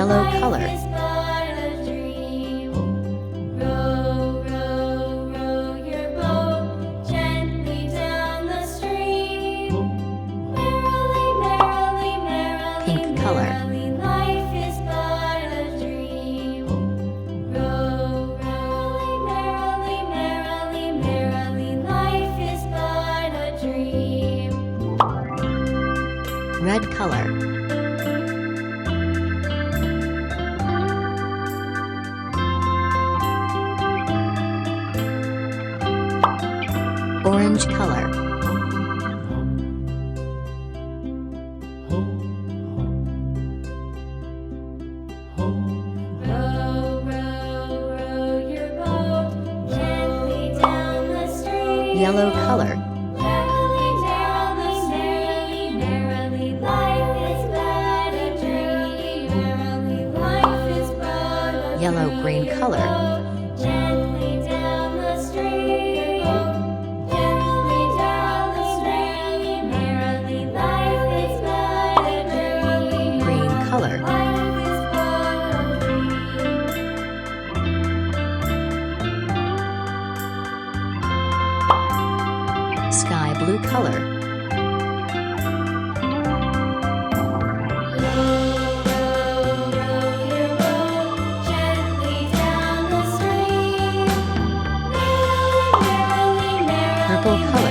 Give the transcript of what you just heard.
Yellow color. Row, row, row your boat gently down the stream. Merrily, merrily, merrily, Pink color. merrily, life is but a dream. Row, row, merrily, merrily, merrily, life is but a dream. Red color. Orange color. Row, row, row your boat gently down the stream. Yellow color. Merrily, merrily, merrily, life is but a dream. Merrily, life is but a dream. Yellow-green color. Gently down the stream. Gently down the stream. Merrily, life is but a dream. Green color. Life is but a dream. Sky blue color. Row, row, row your boat gently down the stream. Merrily, merrily, merrily, Purple color.